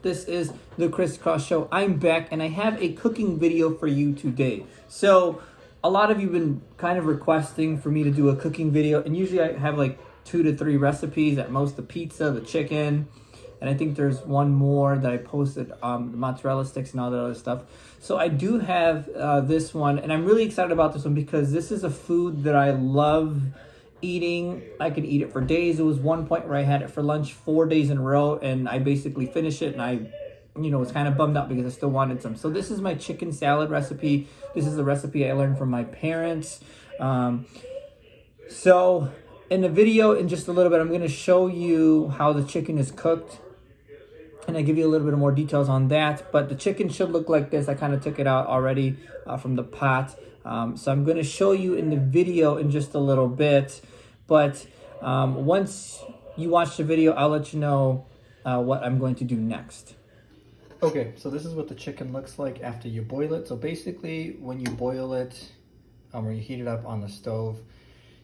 This is the Chris Cross Show. I'm back and I have a cooking video for you today. So, a lot of you have been kind of requesting for me to do a cooking video, and usually I have like 2 to 3 recipes at most: the pizza, the chicken, and I think there's one more that I posted, the mozzarella sticks and all that other stuff. So, I do have this one, and I'm really excited about this one because this is a food that I love eating. I could eat it for days. It was one point where I had it for lunch 4 days in a row, and I basically finished it, and I was kind of bummed out because I still wanted some. So this is my chicken salad recipe. This is a recipe I learned from my parents. So in the video, in just a little bit, I'm going to show you how the chicken is cooked, and I give you a little bit more details on that. But the chicken should look like this. I kind of took it out already from the pot. So I'm going to show you in the video in just a little bit. But once you watch the video, I'll let you know what I'm going to do next. Okay, so this is what the chicken looks like after you boil it. So basically, when you boil it, or you heat it up on the stove,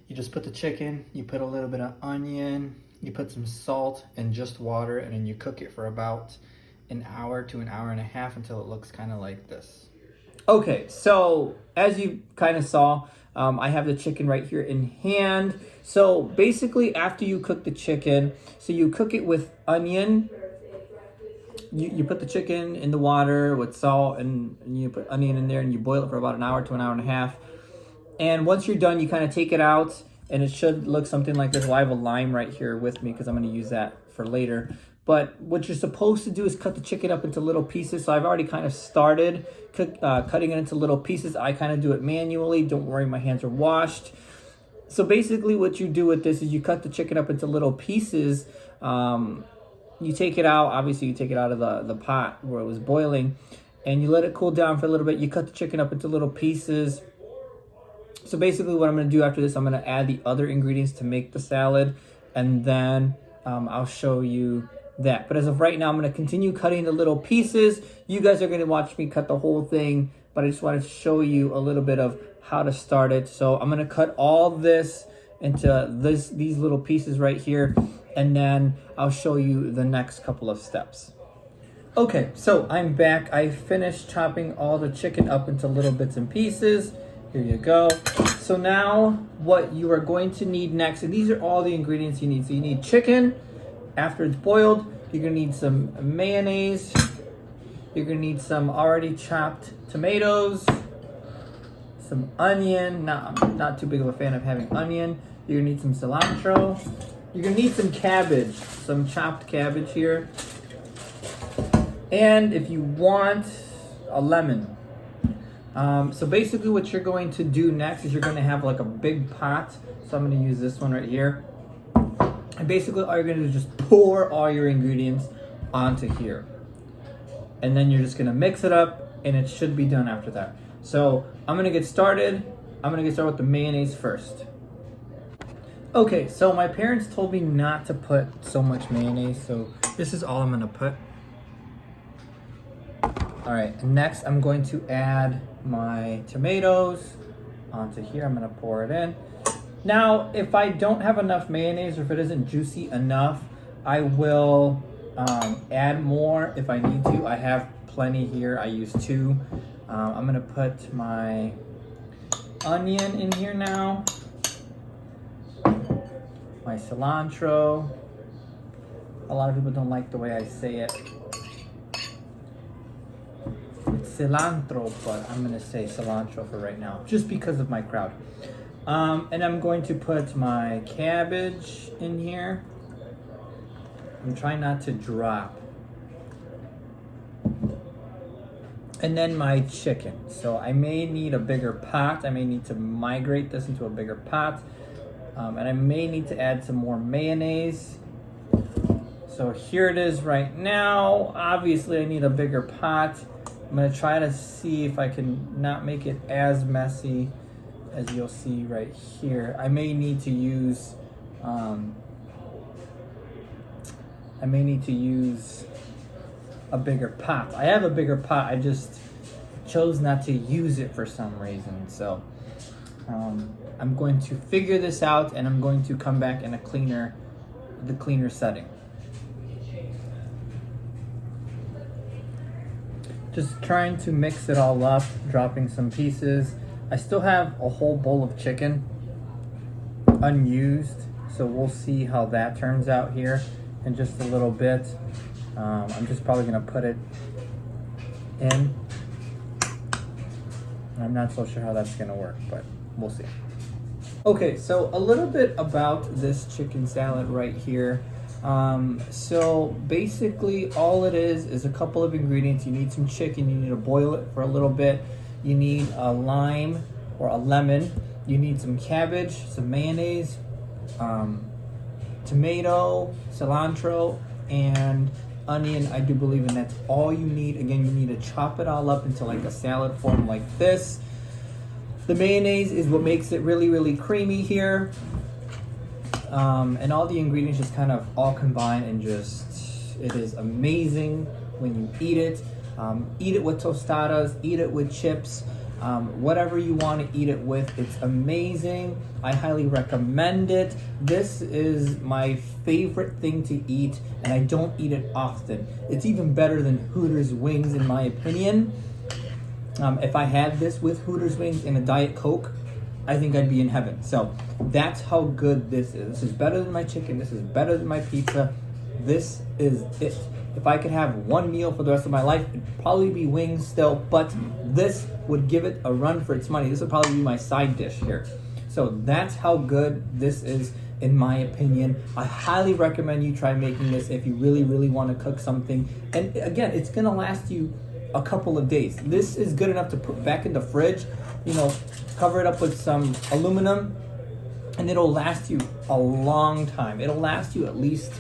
you just put the chicken, you put a little bit of onion, you put some salt and just water, and then you cook it for about an hour to an hour and a half until it looks kind of like this. Okay, so as you kind of saw, I have the chicken right here in hand. So basically, after you cook the chicken, so you cook it with onion. You put the chicken in the water with salt, and you put onion in there, and you boil it for about an hour to an hour and a half. And once you're done, you kind of take it out, and it should look something like this. Well, I have a lime right here with me because I'm going to use that for later. But what you're supposed to do is cut the chicken up into little pieces. So I've already kind of started cutting it into little pieces. I kind of do it manually. Don't worry, my hands are washed. So basically what you do with this is you cut the chicken up into little pieces. You take it out. Obviously, you take it out of the pot where it was boiling, and you let it cool down for a little bit. You cut the chicken up into little pieces. So basically what I'm going to do after this, I'm going to add the other ingredients to make the salad, and then I'll show you that. But as of right now, I'm going to continue cutting the little pieces. You guys are going to watch me cut the whole thing, but I just wanted to show you a little bit of how to start it. So I'm going to cut all this into these little pieces right here, and then I'll show you the next couple of steps. Okay, so I'm back. I finished chopping all the chicken up into little bits and pieces. Here you go. So now what you are going to need next, and these are all the ingredients you need. So you need chicken. After it's boiled, you're gonna need some mayonnaise. You're gonna need some already chopped tomatoes, some onion. I'm not too big of a fan of having onion. You're gonna need some cilantro. You're gonna need some cabbage, some chopped cabbage here. And if you want, a lemon. So basically what you're going to do next is you're gonna have like a big pot. So I'm gonna use this one right here. And basically all you're gonna do is just pour all your ingredients onto here. And then you're just gonna mix it up, and it should be done after that. So I'm gonna get started. I'm gonna get started with the mayonnaise first. Okay, so my parents told me not to put so much mayonnaise, so this is all I'm gonna put. All right, next I'm going to add my tomatoes onto here. I'm gonna pour it in. Now, if I don't have enough mayonnaise, or if it isn't juicy enough, I will add more if I need to. I have plenty here. I use 2. I'm gonna put my onion in here now. My cilantro. A lot of people don't like the way I say it. It's cilantro, but I'm gonna say cilantro for right now, just because of my crowd. And I'm going to put my cabbage in here. I'm trying not to drop. And then my chicken. So I may need a bigger pot. I may need to migrate this into a bigger pot. And I may need to add some more mayonnaise. So here it is right now. Obviously I need a bigger pot. I'm gonna try to see if I can not make it as messy as you'll see right here. I may need to use a bigger pot. I have a bigger pot, I just chose not to use it for some reason. So I'm going to figure this out, and I'm going to come back in the cleaner setting. Just trying to mix it all up, dropping some pieces. I still have a whole bowl of chicken unused, so we'll see how that turns out here in just a little bit. I'm just probably gonna put it in. I'm not so sure how that's gonna work, but we'll see. Okay, so a little bit about this chicken salad right here. So basically all it is a couple of ingredients. You need some chicken, you need to boil it for a little bit. You need a lime or a lemon. You need some cabbage, some mayonnaise, tomato, cilantro, and onion, I do believe, and that's all you need. Again, you need to chop it all up into like a salad form like this. The mayonnaise is what makes it really, really creamy here. And all the ingredients just kind of all combine and just, it is amazing when you eat it. Eat it with tostadas, eat it with chips, whatever you want to eat it with. It's amazing. I highly recommend it. This is my favorite thing to eat, and I don't eat it often. It's even better than Hooters wings in my opinion. If I had this with Hooters wings and a Diet Coke, I think I'd be in heaven. So that's how good this is. This is better than my chicken. This is better than my pizza. This is it. If I could have one meal for the rest of my life, it'd probably be wings still, but this would give it a run for its money. This would probably be my side dish here. So that's how good this is in my opinion. I highly recommend you try making this if you really, really want to cook something. And again, it's gonna last you a couple of days. This is good enough to put back in the fridge, you know, cover it up with some aluminum, and it'll last you a long time. It'll last you at least,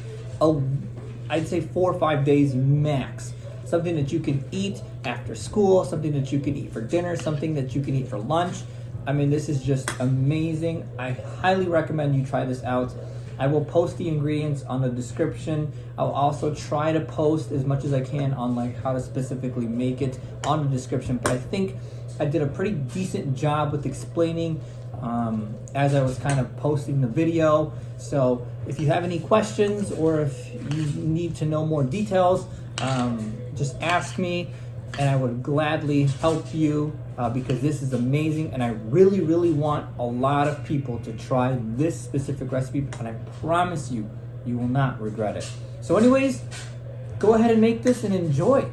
I'd say 4 or 5 days max. Something that you can eat after school, something that you can eat for dinner, something that you can eat for lunch. I mean, this is just amazing. I highly recommend you try this out. I will post the ingredients on the description. I'll also try to post as much as I can on like how to specifically make it on the description, but I think I did a pretty decent job with explaining as I was kind of posting the video. So if you have any questions or if you need to know more details, just ask me and I would gladly help you because this is amazing, and I really, really want a lot of people to try this specific recipe, and I promise you, you will not regret it. So anyways, go ahead and make this and enjoy.